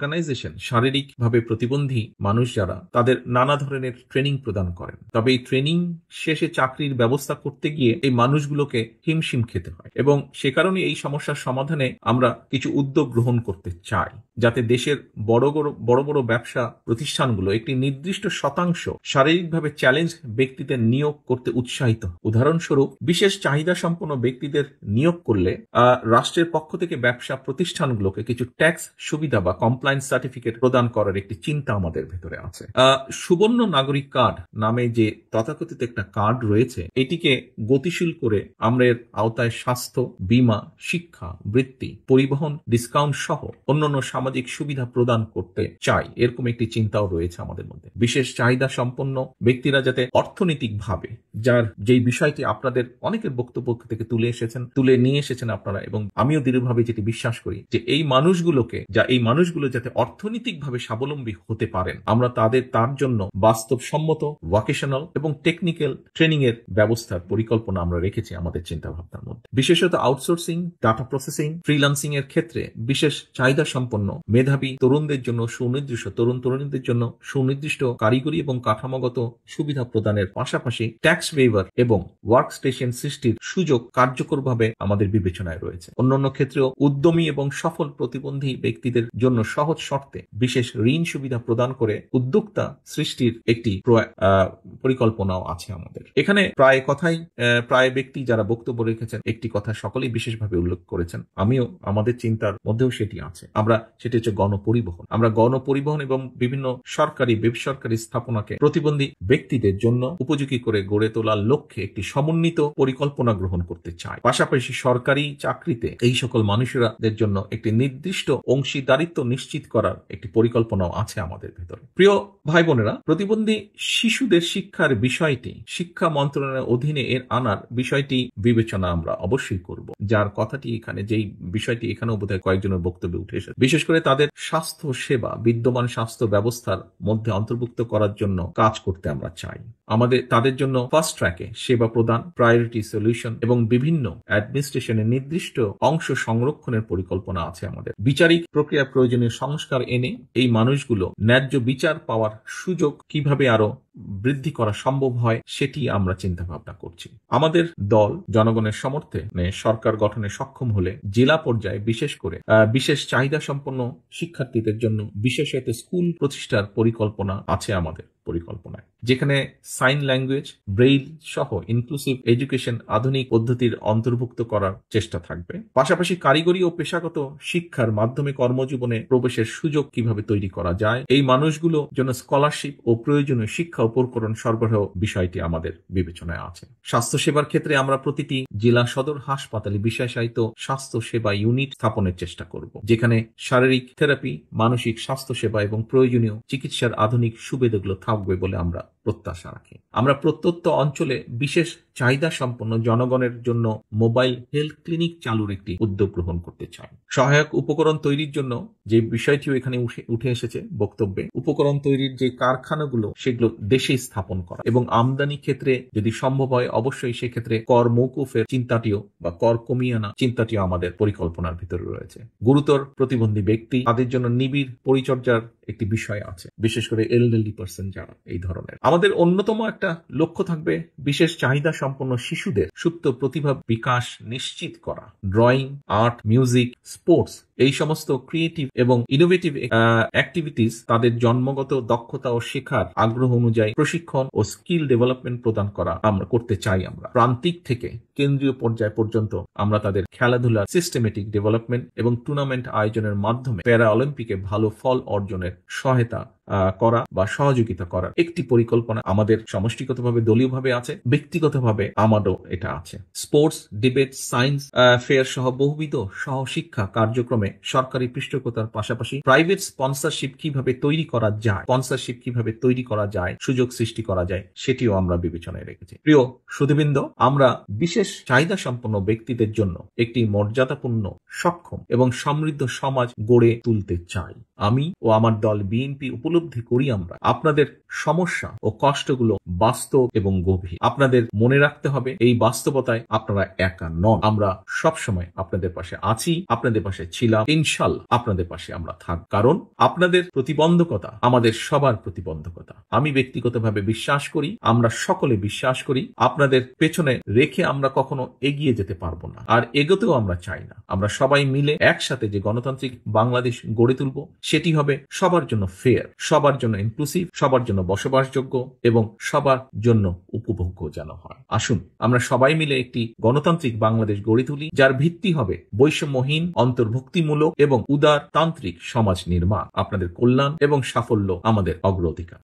Organisation শারীরিকভাবে প্রতিবন্ধী মানুষ যারা তাদের নানা ধরনের ট্রেনিং প্রদান করেন। তবে এই ট্রেনিং শেষে চাকরির ব্যবস্থা করতে গিয়ে এই মানুষগুলোকে হিমশিম খেতে হয় এবং সে কারণে এই সমস্যার সমাধানে আমরা কিছু উদ্যোগ গ্রহণ করতে চাই, যাতে দেশের বড় বড় ব্যবসা প্রতিষ্ঠানগুলো একটি নির্দিষ্ট শতাংশ শারীরিকভাবে চ্যালেঞ্জ ব্যক্তিদের নিয়োগ করতে উৎসাহিত। উদাহরণস্বরূপ, বিশেষ চাহিদা সম্পন্ন ব্যক্তিদের নিয়োগ করলে রাষ্ট্রের পক্ষ থেকে ব্যবসা প্রতিষ্ঠানগুলোকে কিছু ট্যাক্স সুবিধা বা কমপ্লায়েন্স সার্টিফিকেট প্রদান করার একটি চিন্তা আমাদের ভেতরে আছে। সুবর্ণ নাগরিক কার্ড নামে যে তথাকথিত একটা কার্ড রয়েছে, এটিকে গতিশীল করে আমরা এর আওতায় স্বাস্থ্য বীমা, শিক্ষা, বৃত্তি, পরিবহন ডিসকাউন্ট সহ অন্যান্য সামাজিক সুবিধা প্রদান করতে চাই। এরকম একটি চিন্তাও রয়েছে আমাদের মধ্যে। বিশেষ চাহিদা সম্পন্ন ব্যক্তিরা যাতে অর্থনৈতিকভাবে, যার যেই বিষয়টি আপনাদের অনেকের বক্তব্য থেকে তুলে নিয়ে এসেছেন আপনারা, এবং আমিও দৃঢ়ভাবে যেটি বিশ্বাস করি যে এই মানুষগুলো যাতে অর্থনৈতিকভাবে স্বাবলম্বী হতে পারেন, আমরা তার জন্য বাস্তবসম্মত ভোকেশনাল এবং টেকনিক্যাল ট্রেনিং এর ব্যবস্থার পরিকল্পনা আমরা রেখেছি আমাদের চিন্তা ভাবনার মধ্যে। বিশেষত আউটসোর্সিং, ডাটা প্রসেসিং, ফ্রিল্যান্সিং এর ক্ষেত্রে বিশেষ চাহিদা সম্পন্ন মেধাবী তরুণদের জন্য তরুণীদের জন্য সুনির্দিষ্ট কারিগরি এবং কাঠামোগত সুবিধা প্রদানের পাশাপাশি ট্যাক্স ওয়েভার এবং ওয়ার্ক স্টেশন সৃষ্টির সুযোগ কার্যকরভাবে আমাদের বিবেচনায় রয়েছে। অন্যান্য ক্ষেত্রেও উদ্যমী এবং সফল প্রতিবন্ধী ব্যক্তিদের জন্য সহজ শর্তে বিশেষ ঋণ সুবিধা প্রদান করে উদ্যোক্তা সৃষ্টির একটি পরিকল্পনাও আছে আমাদের। এখানে প্রায় ব্যক্তি যারা বক্তব্য রেখেছেন একটি কথা সকলেই বিশেষভাবে উল্লেখ করেছেন, আমিও আমাদের চিন্তার মধ্যেও সেটি আছে। সেটি হচ্ছে গণপরিবহন। আমরা গণপরিবহন এবং বিভিন্ন সরকারি বেসরকারি স্থাপনাকে প্রতিবন্ধী ব্যক্তিদের জন্য উপযোগী করে গড়ে তোলার লক্ষ্যে একটি সমন্বিত পরিকল্পনা গ্রহণ করতে চাই। পাশাপাশি সরকারি চাকরিতে এই সকল মানুষেরাদের জন্য একটি নির্দিষ্ট অংশীদারিত্ব নিশ্চিত করার একটি পরিকল্পনাও আছে আমাদের ভেতরে। প্রিয় ভাই বোনেরা, প্রতিবন্ধী শিশুদের শিক্ষার বিষয়টি শিক্ষা মন্ত্রণালয়ের অধীনে আনার বিষয়টি বিবেচনা আমরা অবশ্যই করব, যার কথাটি এখানে যেই বিষয়টি এখানেও বোধহয় কয়েকজনের বক্তব্যে উঠে এসেছে। বিশেষ করে তাদের স্বাস্থ্য সেবা বিদ্যমান স্বাস্থ্য ব্যবস্থার মধ্যে অন্তর্ভুক্ত করার জন্য কাজ করতে আমরা চাই। তাদের জন্য ফাস্ট ট্র্যাকে সেবা প্রদান, প্রায়োরিটি সলিউশন এবং বিভিন্ন অ্যাডমিনিস্ট্রেশনের নির্দিষ্ট অংশ সংরক্ষণের পরিকল্পনা আছে আমাদের। বিচারিক প্রক্রিয়া প্রয়োজনীয় সংস্কার এনে এই মানুষগুলো ন্যায্য বিচার পাওয়ার সুযোগ কিভাবে আরো বৃদ্ধি করা সম্ভব হয় সেটি আমরা চিন্তা ভাবনা করছি। আমাদের দল জনগণের সমর্থনে সরকার গঠনে সক্ষম হলে জেলা পর্যায়ে বিশেষ করে বিশেষ চাহিদা সম্পন্ন শিক্ষার্থীদের জন্য বিশেষায়িত স্কুল প্রতিষ্ঠার পরিকল্পনা আছে আমাদের পরিকল্পনায়, যেখানে সাইন ল্যাঙ্গুয়েজ, ব্রেইল সহ ইনক্লুসিভ এডুকেশন আধুনিক পদ্ধতির অন্তর্ভুক্ত করার চেষ্টা থাকবে। পাশাপাশি কারিগরি ও পেশাগত শিক্ষার মাধ্যমে কর্মজীবনে প্রবেশের সুযোগ কিভাবে তৈরি করা যায়, এই মানুষগুলোর জন্য স্কলারশিপ ও প্রয়োজনীয় শিক্ষা উপকরণ সরবরাহ বিষয়টি আমাদের বিবেচনায় আছে। স্বাস্থ্য সেবার ক্ষেত্রে আমরা প্রতিটি জেলা সদর হাসপাতালে বিশেষায়িত স্বাস্থ্য সেবা ইউনিট স্থাপনের চেষ্টা করব, যেখানে শারীরিক থেরাপি, মানসিক স্বাস্থ্য সেবা এবং প্রয়োজনীয় চিকিৎসার আধুনিক সুবিধাগুলো থাকবে বলে আমরা প্রত্যাশা রাখি। আমরা প্রত্যন্ত অঞ্চলে বিশেষ চাহিদা সম্পন্ন জনগণের জন্য মোবাইল হেলথ ক্লিনিক চালুর একটি উদ্যোগ গ্রহণ করতে চাই। সহায়ক উপকরণ তৈরির জন্য যে বিষয়টিও এখানে উঠে এসেছে বক্তব্যে, উপকরণ তৈরির যে কারখানাগুলো সেগুলো দেশে স্থাপন করা এবং আমদানি ক্ষেত্রে যদি সম্ভব হয় অবশ্যই সেক্ষেত্রে কর মৌকুফের চিন্তাটিও বা কর কমিয়ে আনা চিন্তাটিও আমাদের পরিকল্পনার ভিতরে রয়েছে। গুরুতর প্রতিবন্ধী ব্যক্তি তাদের জন্য নিবিড় পরিচর্যার একটি বিষয় আছে, বিশেষ করে এলডারলি পার্সন যারা এই ধরনের। আমাদের অন্যতম একটা লক্ষ্য থাকবে বিশেষ চাহিদা সম্পন্ন শিশুদের সুপ্ত প্রতিভা বিকাশ নিশ্চিত করা। ড্রয়িং, আর্ট, মিউজিক, স্পোর্টস এই সমস্ত ক্রিয়েটিভ এবং ইনোভেটিভ অ্যাক্টিভিটিস তাদের জন্মগত দক্ষতা ও শেখার আগ্রহ অনুযায়ী প্রশিক্ষণ ও স্কিল ডেভেলপমেন্ট প্রদান করা আমরা করতে চাই। আমরা প্রান্তিক থেকে কেন্দ্রীয় পর্যায় পর্যন্ত আমরা তাদের খেলাধুলার সিস্টেমেটিক ডেভেলপমেন্ট এবং টুর্নামেন্ট আয়োজনের মাধ্যমে প্যারা অলিম্পিকে ভালো ফল অর্জনের সহায়তা করা বা সহযোগিতা করার একটি পরিকল্পনা আমাদের সমষ্টিগতভাবে দলীয়ভাবে আছে, ব্যক্তিগতভাবে আমারও এটা আছে। স্পোর্টস, ডিবেট, সায়েন্স ফেয়ার সহ বহুবিধ সহশিক্ষা কার্যক্রমে সরকারি পৃষ্ঠপোষকতার পাশাপাশি প্রাইভেট স্পন্সরশিপ কিভাবে তৈরি করা যায়, সুযোগ সৃষ্টি করা যায় সেটিও আমরা বিবেচনায় রেখেছি। প্রিয় সুধীবৃন্দ, আমরা বিশেষ চাহিদা সম্পন্ন ব্যক্তিদের জন্য একটি মর্যাদাপূর্ণ, সক্ষম এবং সমৃদ্ধ সমাজ গড়ে তুলতে চাই। আমি ও আমার দল বিএনপি উপলব্ধি করি আমরা আপনাদের সমস্যা ও কষ্টগুলো বাস্তব এবং গভীর। আপনাদের মনে রাখতে হবে এই বাস্তবতায় আপনারা একা নন। আমরা সবসময় আপনাদের পাশে আছি, আপনাদের পাশে ছিলাম, ইনশাল্লাহ আপনাদের পাশে আমরা থাকব। কারণ আপনাদের প্রতিবন্ধকতা আমাদের সবার প্রতিবন্ধকতা। আমি ব্যক্তিগতভাবে বিশ্বাস করি, আমরা সকলে বিশ্বাস করি, আপনাদের পেছনে রেখে আমরা কখনো এগিয়ে যেতে পারবো না, আর এগোতেও আমরা চাই না। আমরা সবাই মিলে একসাথে যে গণতান্ত্রিক বাংলাদেশ গড়ে তুলব সেটি হবে সবার জন্য ফেয়ার, সবার জন্য ইনক্লুসিভ, সবার জন্য বসবাসযোগ্য এবং সবার জন্য উপভোগ্য যেন হয়। আসুন আমরা সবাই মিলে একটি গণতান্ত্রিক বাংলাদেশ গড়ে তুলি, যার ভিত্তি হবে বৈষম্যহীন, অন্তর্ভুক্তিমূলক এবং উদারতান্ত্রিক সমাজ নির্মাণ। আপনাদের কল্যাণ এবং সাফল্য আমাদের অগ্রাধিকার।